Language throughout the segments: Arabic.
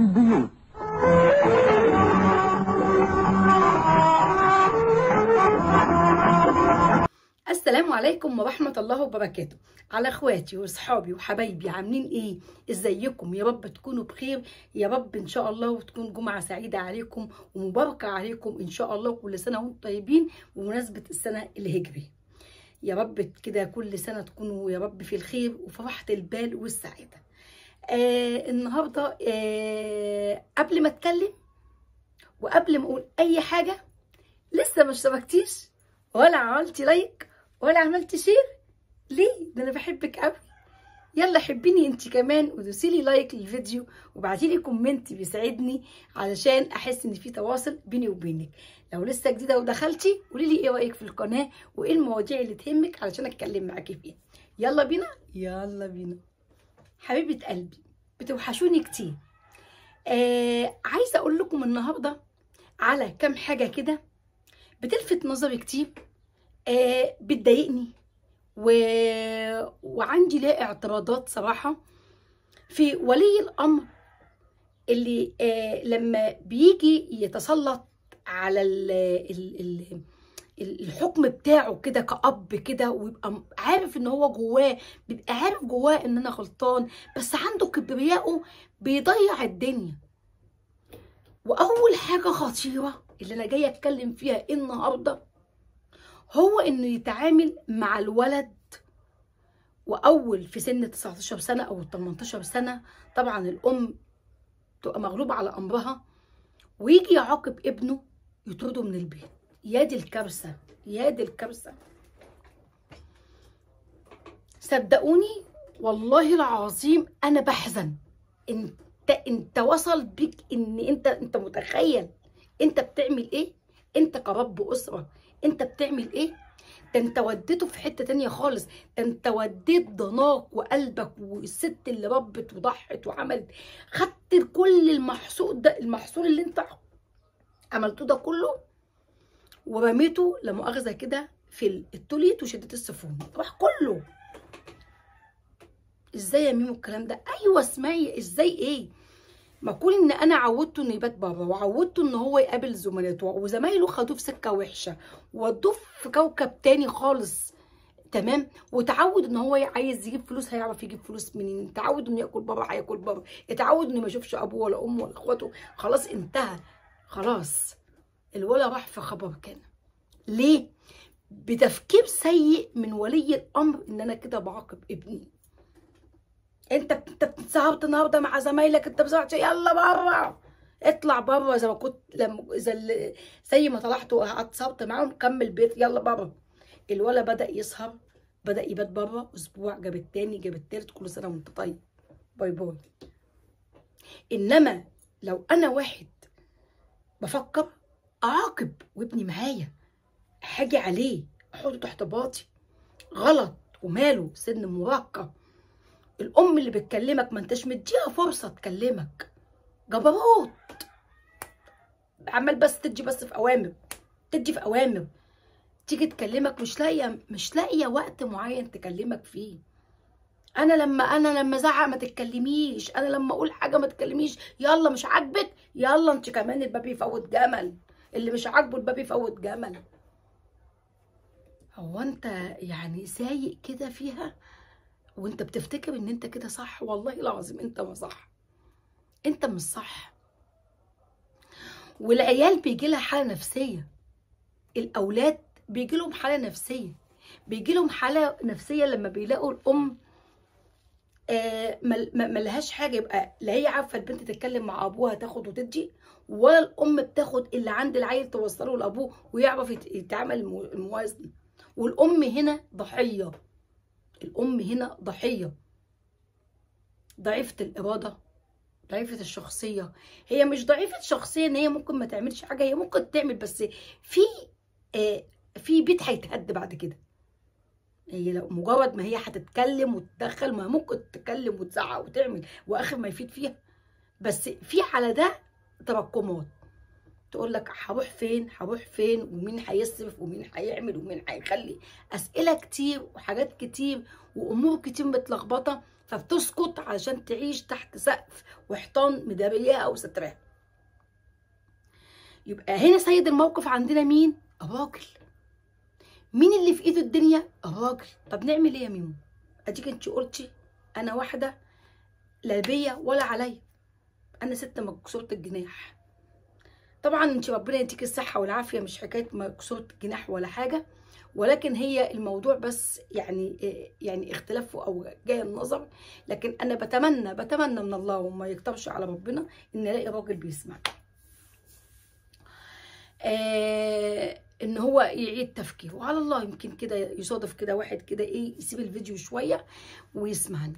البيوت. السلام عليكم ورحمة الله وبركاته. على اخواتي واصحابي وحبايبي، عاملين ايه؟ ازيكم؟ يا رب تكونوا بخير، يا رب ان شاء الله، وتكون جمعة سعيدة عليكم ومباركة عليكم ان شاء الله، وكل سنة وانتم طيبين بمناسبة السنة الهجري. يا رب كده كل سنة تكونوا يا رب في الخير وفي راحة البال والسعادة. النهاردة قبل ما اتكلم وقبل ما اقول اي حاجة، لسه ما اشتركتيش ولا عملتي لايك ولا عملتي شير؟ ليه؟ ده انا بحبك قوي. يلا حبيني انت كمان ودوسيلي لايك للفيديو وابعتيلي كومنت بيساعدني علشان احس ان في تواصل بيني وبينك. لو لسه جديده ودخلتي قولي لي ايه رايك في القناه وايه المواضيع اللي تهمك علشان اتكلم معاكي فيها. يلا بينا يلا بينا. حبيبه قلبي، بتوحشوني كتير. عايزه اقول لكم النهارده على كام حاجه كده بتلفت نظري كتير، بتضايقني وعندي ليه اعتراضات صراحة في ولي الأمر اللي لما بيجي يتسلط على الحكم بتاعه كده كأب كده، ويبقى عارف ان هو جواه، بيبقى عارف جواه ان انا غلطان، بس عنده كبرياءه بيضيع الدنيا. واول حاجة خطيرة اللي انا جاية اتكلم فيها النهاردة هو انه يتعامل مع الولد واول في سن 19 سنه او 18 سنه. طبعا الام تبقى مغلوبه على امرها ويجي يعاقب ابنه يطرده من البيت. يا دي الكارثه، يا دي الكارثه. صدقوني والله العظيم انا بحزن. انت وصل بيك ان انت متخيل انت بتعمل ايه؟ انت كرب اسره انت بتعمل ايه؟ ده انت وديته في حته تانيه خالص. ده انت وديت ضناك وقلبك والست اللي ربت وضحت وعملت، خدت كل المحصول اللي انت عملته ده كله ورميته لا مؤاخذه كده في التوليت وشدت السفون، راح كله. ازاي يا ميمو الكلام ده؟ ايوه اسمعي، ازاي ايه؟ ما كون ان انا عودته انه يبات بابا، وعودته ان هو يقابل زملاته، وزمايله خدوه في سكه وحشه وودوه في كوكب تاني خالص، تمام؟ وتعود ان هو عايز يجيب فلوس، هيعرف يجيب فلوس منين؟ تعود انه ياكل بابا، هياكل بابا. اتعود انه ما يشوفش ابوه ولا امه ولا اخواته. خلاص انتهى، خلاص الولا راح في خبر كان. ليه؟ بتفكير سيء من ولي الامر ان انا كده بعاقب ابني. انت بتتسهرت النهارده مع زمايلك، انت بتسهرت، يلا بره، اطلع بره. زي ما كنت زي ما طلعت وقعدت سهرت معاهم، كمل بيت، يلا بره. الولا بدأ يسهر، بدأ يبات بره، اسبوع جاب التاني جاب التالت، كل سنه وانت طيب، باي باي. انما لو انا واحد بفكر اعاقب وابني معايا، هاجي عليه احطه تحت باطي، غلط وماله، سن مراهقه. الام اللي بتكلمك ما انتش مديها فرصه تكلمك، جبروت، عمال بس تدي بس في اوامر، تدي في اوامر، تيجي تكلمك مش لاقيه وقت معين تكلمك فيه. انا لما ازعق ما تتكلميش، انا لما اقول حاجه ما تتكلميش، يلا مش عاجبك، يلا انت كمان الباب يفوت جمل، اللي مش عاجبه الباب يفوت جمل. هو انت يعني سايق كده فيها وانت بتفتكر ان انت كده صح؟ والله العظيم انت ما صح، انت مش صح. والعيال بيجي لها حاله نفسيه، الاولاد بيجي لهم حاله نفسيه، بيجي لهم حاله نفسيه لما بيلاقوا الام ملهاش حاجه. يبقى لا هي عارفه البنت تتكلم مع ابوها تاخد وتدي، ولا الام بتاخد اللي عند العيل توصله لابوه ويعرف يتعامل الموازنه. والام هنا ضحيه، الام هنا ضحيه، ضعيفه الاراده، ضعيفه الشخصيه. هي مش ضعيفه شخصيه ان هي ممكن ما تعملش حاجه، هي ممكن تعمل، بس في بيت هيتهد بعد كده. هي لو مجرد ما هي هتتكلم وتتدخل، ما ممكن تتكلم وتزعق وتعمل واخر ما يفيد فيها، بس في على ده تراكمات. تقول لك هروح فين هروح فين، ومين هيصرف ومين هيعمل ومين هيخلي، اسئله كتير وحاجات كتير وامور كتير متلخبطه. فبتسكت علشان تعيش تحت سقف وحيطان مدارياها او سترها. يبقى هنا سيد الموقف عندنا مين؟ الراجل. مين اللي في ايده الدنيا؟ الراجل. طب نعمل ايه يا ميمو؟ اديك انت قلتي انا واحده لا بيا ولا عليا، انا ست مكسوره الجناح. طبعا انت ربنا يديك الصحه والعافيه، مش حكايه مكسوره الجناح ولا حاجه، ولكن هي الموضوع بس يعني اختلاف او جاي النظر. لكن انا بتمنى من الله وما يكتبش على ربنا ان الاقي راجل بيسمع، ان هو يعيد تفكيره. وعلى الله يمكن كده يصادف كده واحد كده ايه يسيب الفيديو شويه ويسمعني.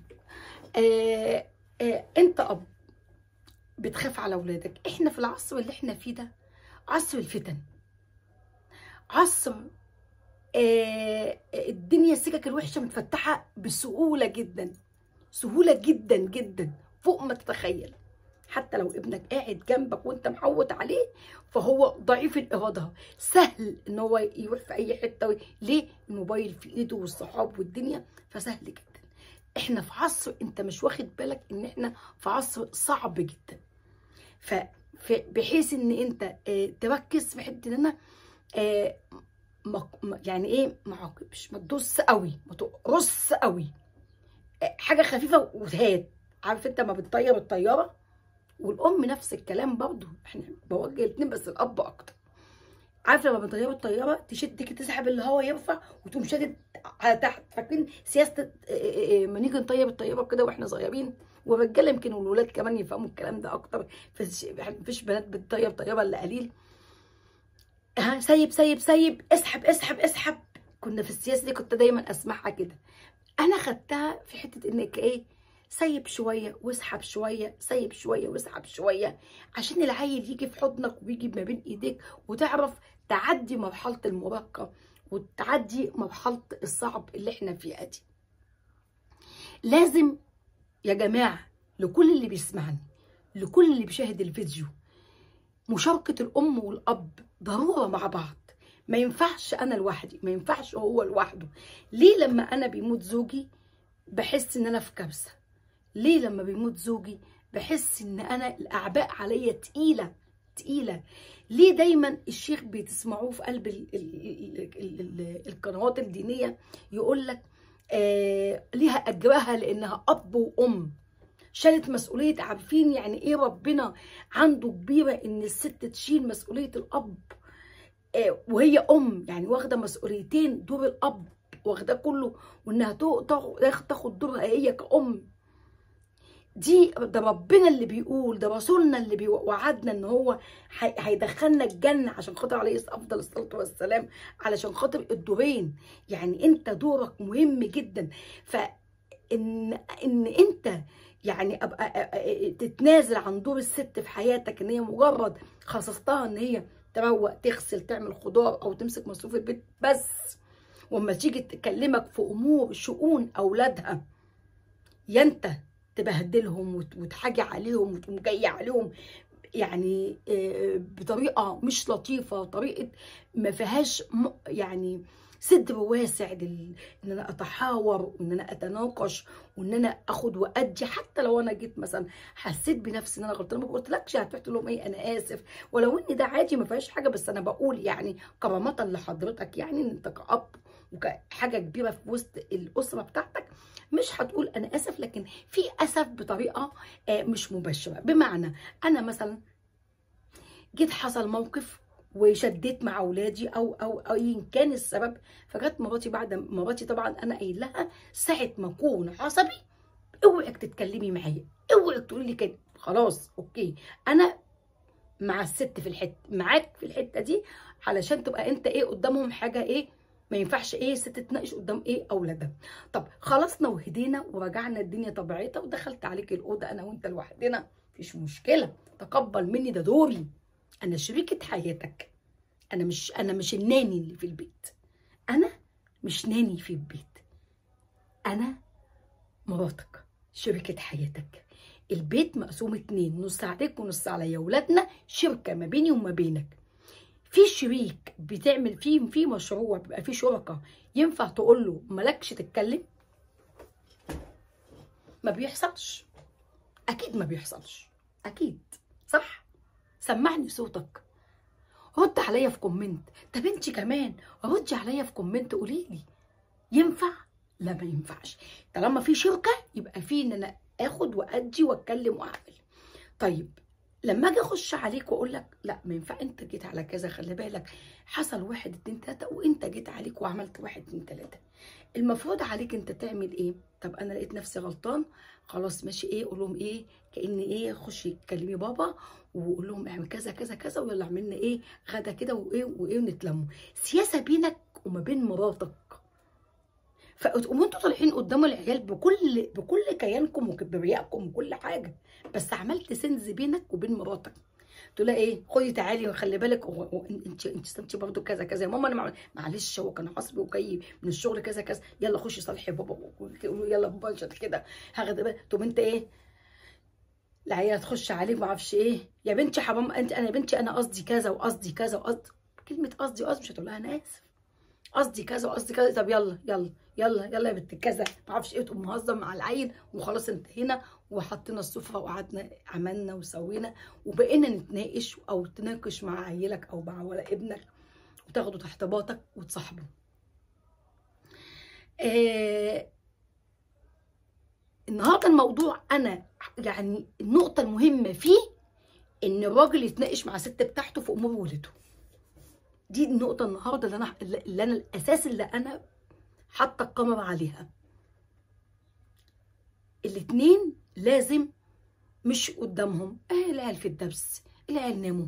انت اب بتخاف على اولادك. احنا في العصر اللي احنا فيه ده عصر الفتن، عصر الدنيا السكك الوحشه متفتحه بسهوله جدا، سهوله جدا جدا فوق ما تتخيل. حتى لو ابنك قاعد جنبك وانت محوط عليه فهو ضعيف الاراده، سهل ان هو يروح في اي حته. ليه؟ الموبايل في ايده والصحاب والدنيا، فسهل جدا. احنا في عصر انت مش واخد بالك ان احنا في عصر صعب جدا، بحيث ان انت تركز في حته ان انا يعني ايه ما عاقبش، ما تدوس قوي، ما تقرص قوي، حاجه خفيفه وهات. عارف انت ما بتطير الطياره، والام نفس الكلام برضه. احنا بوجه الاثنين بس الاب اكتر. عارف لما بتطير الطياره تشد كده تسحب الهواء يرفع وتقوم شادد على تحت. فاكرين سياسه ما نيجي نطير الطياره كده واحنا صغيرين؟ والرجاله يمكن والولاد كمان يفهموا الكلام ده اكتر، مفيش بنات بتطير طياره الا قليل. ها سيب سيب سيب، اسحب اسحب اسحب. كنا في السياسه دي كنت دايما اسمعها كده. انا خدتها في حته انك ايه، سيب شويه واسحب شويه، سيب شويه واسحب شويه، عشان العيل يجي في حضنك ويجي ما بين ايديك وتعرف تعدي مرحله المراهقه وتعدي مرحله الصعب اللي احنا فيها دي. لازم يا جماعه لكل اللي بيسمعني، لكل اللي بيشاهد الفيديو، مشاركه الام والاب ضروره مع بعض. ما ينفعش انا لوحدي، ما ينفعش هو لوحده. ليه لما انا بيموت زوجي بحس ان انا في كارثه؟ ليه لما بيموت زوجي بحس ان انا الاعباء عليا تقيله تقيله؟ ليه دايما الشيخ بتسمعوه في قلب القنوات الدينيه يقول لك ليها اجرها لانها اب وام شالت مسؤوليه؟ عارفين يعني ايه ربنا عنده كبيره ان الست تشيل مسؤوليه الاب وهي ام؟ يعني واخده مسؤوليتين، دور الاب واخده كله، وانها تاخد دورها هي كأم. ده ربنا اللي بيقول، ده رسولنا اللي وعدنا ان هو هيدخلنا الجنه عشان خاطر عليه افضل الصلاه والسلام، علشان خاطر الدورين. يعني انت دورك مهم جدا. فان انت يعني ابقى تتنازل عن دور الست في حياتك، ان هي مجرد خصصتها ان هي تروق تغسل تعمل خضار او تمسك مصروف البيت بس، واما تيجي تكلمك في امور شؤون اولادها يا انت تبهدلهم وتحاجي عليهم وتقوم جايه عليهم يعني بطريقه مش لطيفه، طريقه ما فيهاش يعني صدر واسع ان انا اتحاور وان انا اتناقش وان انا اخد وادي. حتى لو انا جيت مثلا حسيت بنفسي ان انا غلطانه ما قلتلكش هتروح تقول لهم ايه انا اسف، ولو ان ده عادي ما فيهاش حاجه، بس انا بقول يعني كرامه لحضرتك، يعني ان انت كأب وكحاجه كبيره في وسط الاسره بتاعتك مش هتقول انا اسف، لكن في اسف بطريقه مش مباشره. بمعنى انا مثلا جيت حصل موقف وشديت مع اولادي او ايا كان السبب، فجت مراتي بعد مراتي طبعا انا قايل لها ساعه ما اكون عصبي اوعك تتكلمي معايا، اوعك تقولي لي كده، خلاص اوكي انا مع الست في الحته معاك في الحته دي، علشان تبقى انت ايه قدامهم حاجه ايه ما ينفعش ايه ست تناقش قدام ايه اولادها. طب خلصنا وهدينا ورجعنا الدنيا طبيعتها ودخلت عليك الاوضه انا وانت لوحدنا، مفيش مشكله، تقبل مني ده دوري، انا شريكه حياتك، انا مش الناني اللي في البيت، انا مش ناني في البيت، انا مراتك شريكه حياتك. البيت مقسوم 2، نص عليك ونص عليا، ولادنا شركه ما بيني وما بينك. في شريك بتعمل في مشروع بيبقى فيه شركه، ينفع تقول له مالكش تتكلم؟ ما بيحصلش، اكيد ما بيحصلش، اكيد صح. سمعني صوتك، رد عليا في كومنت. طب انت كمان ردي عليا في كومنت، قولي لي ينفع؟ لا ما ينفعش. طالما في شركه يبقى في ان انا اخد وادي واتكلم واعمل. طيب لما اجي اخش عليك واقول لك لا ما ينفع، انت جيت على كذا، خلي بالك حصل 1 2 3 وانت جيت عليك وعملت 1 2 3، المفروض عليك انت تعمل ايه؟ طب انا لقيت نفسي غلطان، خلاص ماشي، ايه اقول لهم ايه؟ كأن ايه، خشي كلمي بابا وقول لهم اعمل كذا كذا كذا، ويلا عملنا ايه غدا كده وايه وايه، ونتلموا. سياسه بينك وما بين مراتك. فتقوموا انتوا طالعين قدام العيال بكل كيانكم وكبريائكم وكل حاجه، بس عملت سنز بينك وبين مراتك. تقول لها ايه؟ خدي تعالي وخلي بالك، انت برضه كذا كذا يا ماما، انا معلش هو كان عصبي وجاي من الشغل كذا كذا، يلا خشي صالحي بابا، يلا بابا عشان كده هاخد بالك. تقوم انت ايه؟ العيال تخش عليك ما اعرفش ايه، يا بنتي حرام، انا يا بنتي انا قصدي كذا وقصدي كذا وقصدي، كلمه قصدي مش هتقول لها انا اسف، قصدي كذا وقصدي كذا. طب يلا يلا يلا يلا يا بنت كذا ما اعرفش ايه، تقوم مهزر مع العيل وخلاص انتهينا، وحطينا السفره وقعدنا عملنا وسوينا، وبقينا نتناقش او تناقش مع عيلك او مع ولا ابنك وتاخده تحت باطك وتصاحبه. النهارده الموضوع انا يعني النقطه المهمه فيه ان الراجل يتناقش مع الست بتاعته في امور ولده. دي النقطه النهارده اللي انا الاساس اللي انا حاطه الكاميرا عليها. الاتنين لازم، مش قدامهم العيال في الدرس، العيال ناموا،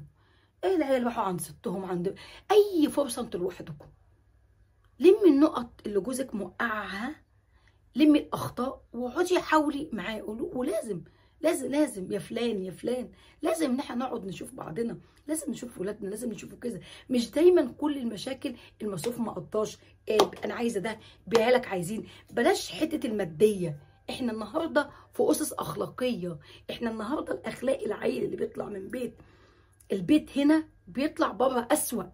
العيال راحوا عند ستهم، عند اي فرصه انتوا لوحدكم. لمي النقط اللي جوزك موقعها، لمي الاخطاء واقعدي حاولي معاه. ولازم لازم لازم يا فلان يا فلان، لازم ان احنا نقعد نشوف بعضنا، لازم نشوف ولادنا، لازم نشوف كذا. مش دايما كل المشاكل المصروف ما قطاش، انا عايزه ده، بعيالك عايزين، بلاش حته الماديه. احنا النهارده في اسس اخلاقيه، احنا النهارده الاخلاق العيل اللي بيطلع من البيت هنا بيطلع بره اسوأ.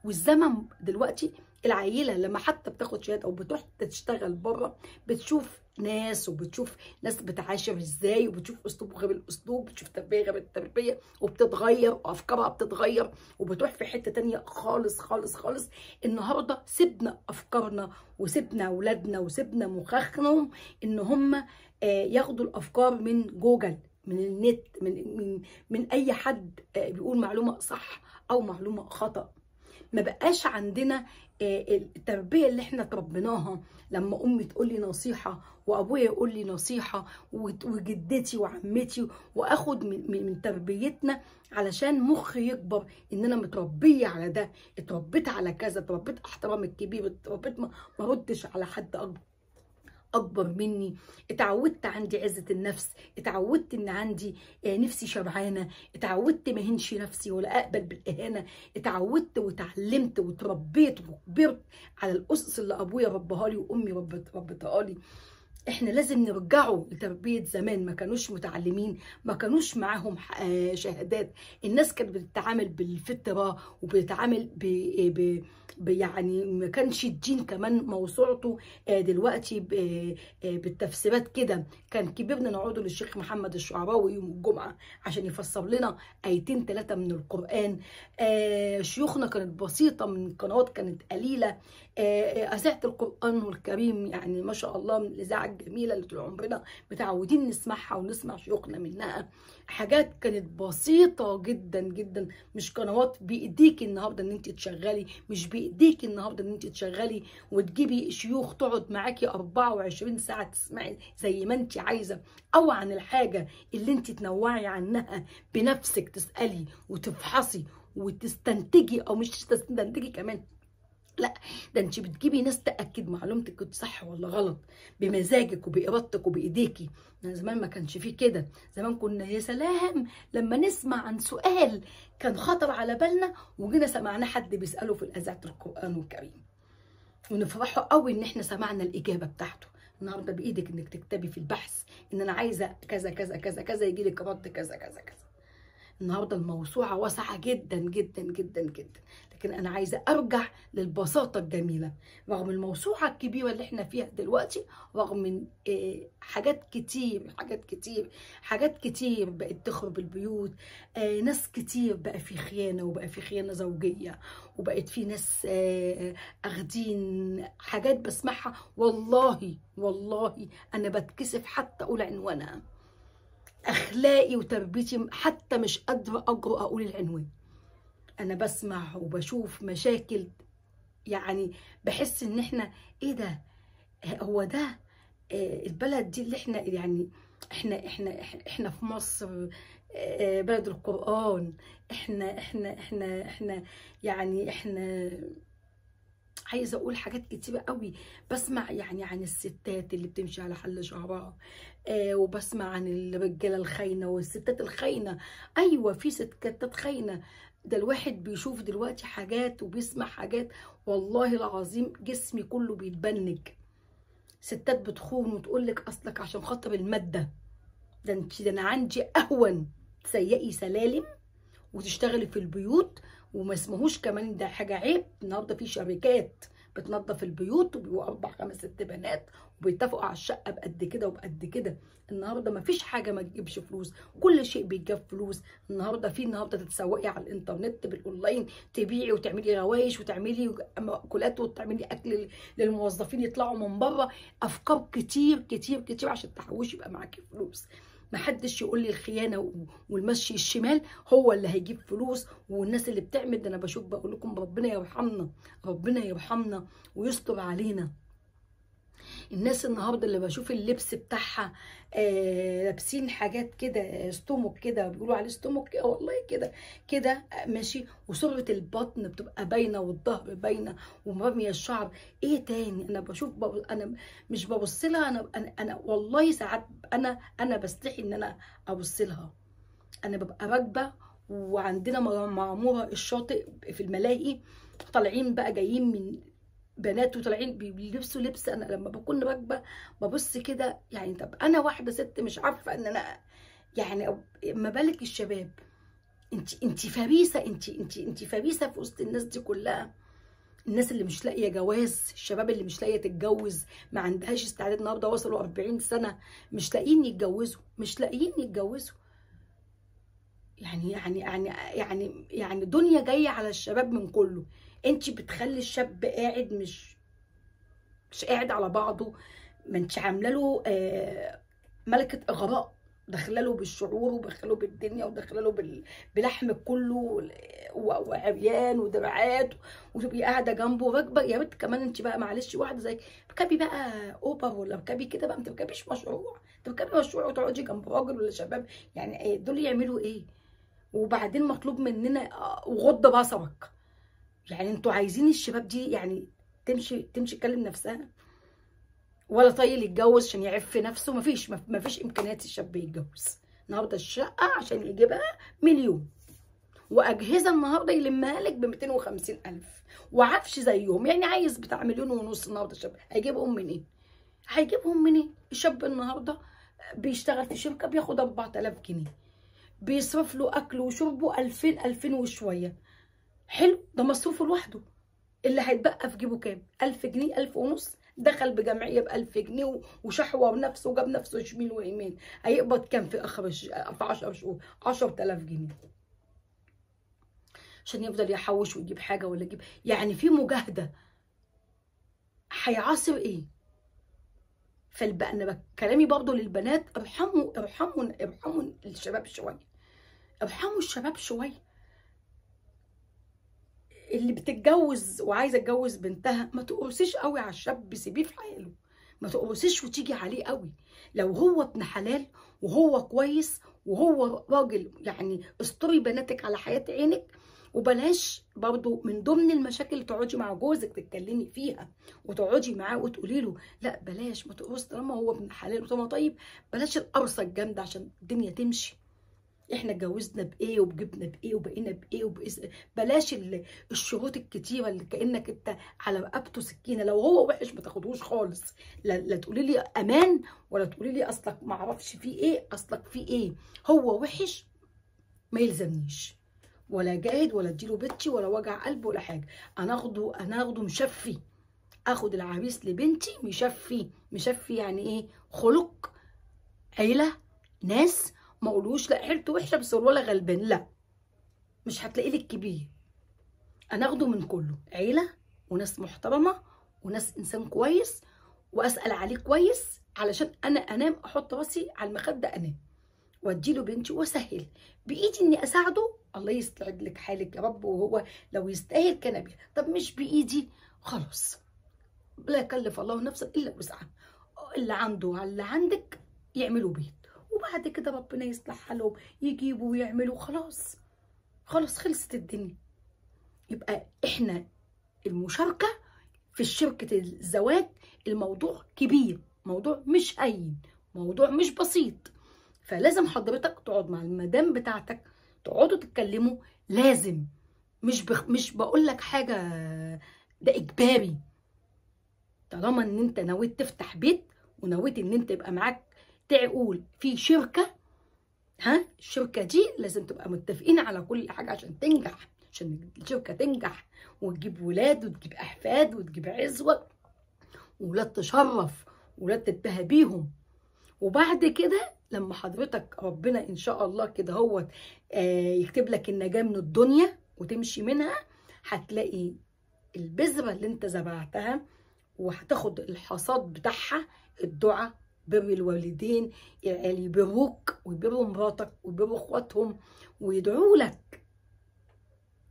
والزمن دلوقتي العيله لما حتى بتاخد شهاده او بتروح تشتغل بره بتشوف ناس، وبتشوف ناس بتعاشر ازاي، وبتشوف اسلوب غير الاسلوب، بتشوف تربيه غير التربيه، وبتتغير وافكارها بتتغير وبتروح في حته تانيه خالص خالص خالص. النهارده سيبنا افكارنا وسيبنا اولادنا وسيبنا مخاخنهم ان هم ياخدوا الافكار من جوجل، من النت، من اي حد بيقول معلومه صح او معلومه خطا. ما بقاش عندنا التربيه اللي احنا تربيناها. لما امي تقول لي نصيحه وابويا يقول لي نصيحه وجدتي وعمتي، واخد من تربيتنا علشان مخي يكبر ان انا متربيه على ده، اتربيت على كذا، اتربيت احترام الكبير، اتربيت ما ردش على حد اكبر مني، اتعودت عندي عزه النفس، اتعودت ان عندي نفسي شبعانه، اتعودت ما هنش نفسي ولا اقبل بالاهانه، اتعودت واتعلمت وتربيت وكبرت على الاسس اللي ابويا ربها لي وامي ربتها لي. احنا لازم نرجعوا لتربيه زمان، ما كانوش متعلمين، ما كانوش معاهم شهادات، الناس كانت بتتعامل بالفطره وبتتعامل يعني ما كانش الدين كمان موسوعته دلوقتي بالتفسيرات كده. كان كبرنا نقعدوا للشيخ محمد الشعراوي يوم الجمعه عشان يفسر لنا ايتين 3 من القران. شيوخنا كانت بسيطه، من قنوات كانت قليله، اذاعه القران الكريم يعني ما شاء الله من الاذاعه الجميله اللي طول عمرنا متعودين نسمعها ونسمع شيوخنا منها. حاجات كانت بسيطه جدا جدا، مش قنوات بايديكي النهارده ان انت تشغلي، مش بايديكي النهارده ان انت تشغلي وتجيبي شيوخ تقعد معاكي 24 ساعه تسمعي زي ما انت عايزه، او عن الحاجه اللي انت تنوعي عنها بنفسك، تسالي وتفحصي وتستنتجي، او مش تستنتجي كمان، لا ده انت بتجيبي ناس تاكد معلومتك كنت صح ولا غلط بمزاجك وبارادتك وبايديكي. زمان ما كانش فيه كده، زمان كنا يا سلام لما نسمع عن سؤال كان خطر على بالنا وجينا سمعنا حد بيساله في اذاعه القران الكريم، ونفرحوا قوي ان احنا سمعنا الاجابه بتاعته. النهارده بايدك انك تكتبي في البحث ان انا عايزه كذا كذا كذا كذا، يجي لك رد كذا كذا كذا. النهارده الموسوعه واسعه جدا جدا جدا جدا، لكن انا عايزه ارجع للبساطه الجميله رغم الموسوعه الكبيره اللي احنا فيها دلوقتي، رغم من حاجات كتير حاجات كتير بقت تخرب البيوت. ناس كتير بقى في خيانه، وبقى في خيانه زوجيه، وبقت في ناس اخدين حاجات بسمعها والله انا بتكسف حتى اقول عنوانها. اخلاقي وتربيتي حتى مش قادره اجرؤ اقول العنوان. انا بسمع وبشوف مشاكل، يعني بحس ان احنا ايه ده، هو ده البلد دي اللي احنا يعني احنا في مصر بلد القرآن. احنا يعني احنا عايزه اقول حاجات كتيره قوي. بسمع يعني عن الستات اللي بتمشي على حل شعرها، وبسمع عن الرجاله الخاينه والستات الخاينه. ايوه في ستات خاينه، ده الواحد بيشوف دلوقتي حاجات وبيسمع حاجات والله العظيم جسمي كله بيتبنج. ستات بتخون وتقول لك اصلك عشان خاطر الماده. ده انا عندي اهون تسيقي سلالم وتشتغلي في البيوت وما اسمهوش كمان ده حاجه عيب. النهارده في شركات بتنظف البيوت وبيبقوا 4 5 6 بنات وبيتفقوا على الشقه بقد كده وبقد كده. النهارده ما فيش حاجه ما تجيبش فلوس، كل شيء بيجيب فلوس. النهارده تتسوقي على الانترنت بالاونلاين، تبيعي وتعملي روايش وتعملي مأكولات وتعملي اكل للموظفين يطلعوا من بره. افكار كتير عشان تحوشي يبقى معاكي فلوس. محدش يقول لي الخيانه والمشي الشمال هو اللي هيجيب فلوس. والناس اللي بتعمل ده انا بشوف، بقول لكم ربنا يرحمنا ويستر علينا. الناس النهارده اللي بشوف اللبس بتاعها لابسين حاجات كده ستومك كده، بيقولوا عليه ستومك والله كده ماشي، وصورة البطن بتبقى باينه والظهر باينه ومرميه الشعر. ايه تاني؟ انا بشوف انا مش ببص لها، انا والله ساعات انا بستحي ان انا ابص لها. انا ببقى راكبه وعندنا معموره الشاطئ في الملاهي، طالعين بقى جايين من بنات وطالعين بيلبسوا لبس، انا لما بكون راكبه ببص كده يعني. طب انا واحده ست مش عارفه ان انا يعني، ما بالك الشباب؟ انت فريسه، انت فريسه في وسط الناس دي كلها. الناس اللي مش لاقيه جواز، الشباب اللي مش لاقيه تتجوز، ما عندهاش استعداد، النهارده وصلوا 40 سنه مش لاقيين يتجوزوا. يعني دنيا جايه على الشباب من كله. انت بتخلي الشاب قاعد مش قاعد على بعضه. ما انت عامله له ملكه اغراء، داخله له بالشعور وداخله له بالدنيا وداخله له بلحم كله وعريان ودراعات، وتبقي قاعده جنبه راكبه. يا بنت كمان انت بقى معلش واحده زيك اركبي بقى اوبر ولا اركبي كده بقى، ما تركبيش مشروع، تركبي مشروع وتقعدي جنب راجل ولا شباب. يعني دول يعملوا ايه؟ وبعدين مطلوب مننا وغض بصرك. يعني انتوا عايزين الشباب دي يعني تمشي تكلم نفسها، ولا طايل يتجوز عشان يعف نفسه؟ مفيش امكانيات الشاب يتجوز. النهارده الشقه عشان يجيبها مليون، واجهزه النهارده يلمها لك ب 250,000، وعفش زيهم. يعني عايز بتاع 1.5 مليون النهارده الشاب هيجيبهم منين؟ الشاب النهارده بيشتغل في شركه بياخد 4000 جنيه، بيصرف له اكله وشربه 2000 وشويه. حلو، ده مصروفه لوحده. اللي هيتبقى في جيبه كام؟ 1000 جنيه 1500. دخل بجمعيه ب 1000 جنيه وشحور نفسه وجاب نفسه شميل ويمين. هيقبض كام في 10 شهور؟ 10000 جنيه عشان يفضل يحوش ويجيب حاجه ولا يجيب. يعني في مجاهده. هيعاصر ايه؟ انا كلامي برضو للبنات، ارحموا الشباب شويه، ارحموا الشباب شويه. اللي بتتجوز وعايزه تجوز بنتها ما تقرصيش قوي على الشاب، سيبيه في حاله، ما تقرصيش وتيجي عليه قوي. لو هو ابن حلال وهو كويس وهو راجل، يعني استري بناتك على حياه عينك. وبلاش برضو من ضمن المشاكل تقعدي مع جوزك تتكلمي فيها وتقعدي معاه وتقولي له لا بلاش، ما تقرص طالما هو ابن حلال وطالما طيب. بلاش القرصه الجامده عشان الدنيا تمشي. احنا اتجوزنا بايه وجبنا بايه وبقينا بايه بلاش الشروط الكتيره اللي كانك انت على رقبته سكينه. لو هو وحش ما تاخدوش خالص. لا تقولي لي امان ولا تقولي لي اصلك ما اعرفش فيه ايه، اصلك فيه ايه. هو وحش ما يلزمنيش، ولا جاهد ولا اديله بنتي ولا وجع قلب ولا حاجه. انا اخده مشفي. اخد العريس لبنتي مشفي يعني ايه؟ خلق، عيله، ناس. ما اقولوش لا عيلته وحشه بس الولا غلبان، لا، مش هتلاقي لي الكبير. انا اخده من كله، عيله وناس محترمه وناس انسان كويس، واسال عليه كويس علشان انا انام احط راسي على المخده انام، واديله بنتي واسهل بايدي اني اساعده. الله يسعد لك حالك يا رب، وهو لو يستاهل كان بيها. طب مش بايدي، خلاص، لا يكلف الله نفسا الا وسعها. اللي عنده على اللي عندك يعملوا بيت، وبعد كده ربنا يصلح حالهم، يجيبوا ويعملوا. خلاص خلصت الدنيا. يبقى احنا المشاركه في شركه الزواج الموضوع كبير، موضوع مش هين، موضوع مش بسيط. فلازم حضرتك تقعد مع المدام بتاعتك، تقعدوا تتكلموا. لازم، مش بقول لك حاجه، ده اجباري. طالما ان انت نويت تفتح بيت ونويت ان انت يبقى معاك تعقول في شركه، الشركه دي لازم تبقى متفقين على كل حاجه عشان تنجح، عشان الشركه تنجح وتجيب ولاد وتجيب احفاد وتجيب عزوه، وولاد تشرف، وولاد تتباهى بيهم. وبعد كده لما حضرتك ربنا ان شاء الله كده هو يكتب لك النجاه من الدنيا وتمشي منها، هتلاقي البذره اللي انت زرعتها وهتاخد الحصاد بتاعها. الدعاء، بر الوالدين، العيال يبروك ويبروا مراتك ويبروا اخواتهم ويدعوا لك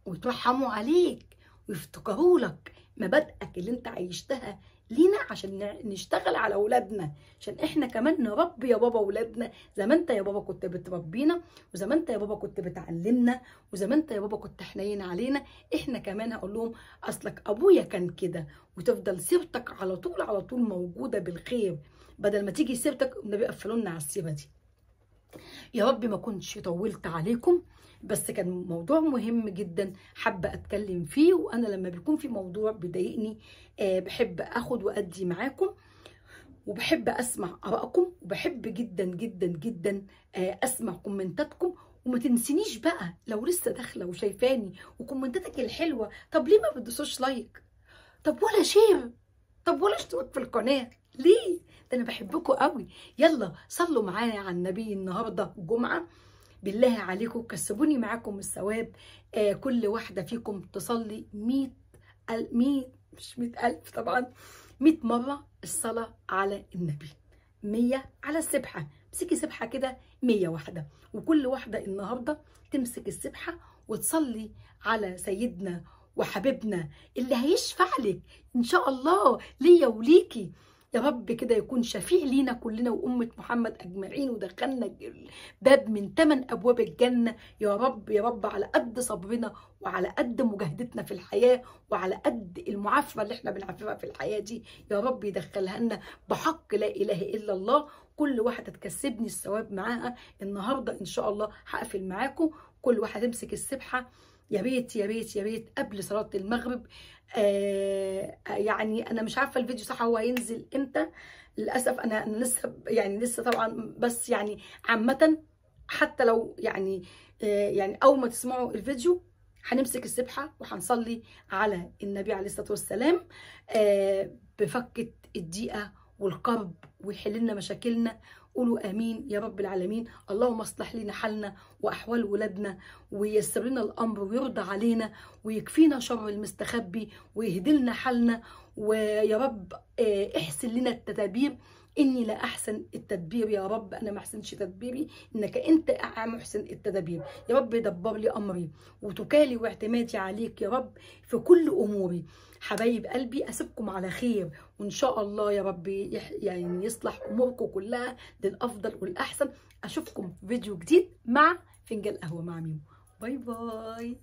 ويترحموا عليك ويفتكروا لك مبادئك اللي انت عيشتها لينا، عشان نشتغل على اولادنا، عشان احنا كمان نربي يا بابا اولادنا زي ما انت يا بابا كنت بتربينا، وزي ما انت يا بابا كنت بتعلمنا، وزي ما انت يا بابا كنت حنين علينا. احنا كمان هقول لهم اصلك ابويا كان كده، وتفضل سيرتك على طول موجوده بالخير، بدل ما تيجي سيرتك النبي قفلوا لنا على السيره دي. يا رب ما كنتش طولت عليكم، بس كان موضوع مهم جدا حابه اتكلم فيه. وانا لما بيكون في موضوع بيضايقني بحب اخد وادي معاكم، وبحب اسمع ارائكم، وبحب جدا جدا جدا اسمع كومنتاتكم. وما تنسينيش بقى لو لسه داخله وشايفاني وكومنتاتك الحلوه، طب ليه ما بتدوسوش لايك؟ طب ولا شير؟ طب ولا اشتراك في القناه؟ ليه؟ ده انا بحبكم قوي. يلا صلوا معايا على النبي النهارده جمعه، بالله عليكم كسبوني معاكم الثواب. كل واحده فيكم تصلي 100 مش 100,000 طبعا، 100 مره الصلاه على النبي، 100 على السبحه. امسكي سبحه كده 100 واحده، وكل واحده النهارده تمسك السبحه وتصلي على سيدنا وحبيبنا اللي هيشفع لك ان شاء الله ليا وليكي. يا رب كده يكون شفيع لينا كلنا وأمة محمد أجمعين، ودخلنا باب من 8 أبواب الجنة. يا رب يا رب، على قد صبرنا وعلى قد مجاهدتنا في الحياة وعلى قد المعافرة اللي احنا بنعافرها في الحياة دي، يا رب يدخلها لنا بحق لا إله إلا الله. كل واحدة تكسبني الثواب معاها. النهاردة إن شاء الله هقفل معاكم، كل واحد يمسك السبحة يا ريت يا ريت يا ريت قبل صلاة المغرب. يعني انا مش عارفه الفيديو صح هو هينزل امتى، للاسف انا لسه طبعا، بس يعني عامه حتى لو يعني اول ما تسمعوا الفيديو هنمسك السبحه وهنصلي على النبي عليه الصلاه والسلام بفكة الضيقه والكرب، ويحل لنا مشاكلنا. قولوا امين يا رب العالمين. اللهم اصلح لنا حالنا واحوال ولادنا، وييسر لنا الامر ويرضى علينا، ويكفينا شر المستخبي، ويهدي لنا حالنا. ويا رب احسن لنا التدابير. اني لا احسن التدبير يا رب، انا ما احسنش تدبيري، انك انت محسن التدابير. يا رب دبر لي امري، وتكالي واعتمادي عليك يا رب في كل اموري. حبايب قلبي اسيبكم على خير، وان شاء الله يا رب يعني يصلح اموركم كلها للافضل والاحسن. اشوفكم في فيديو جديد مع فنجان قهوه مع ميمو. باي باي.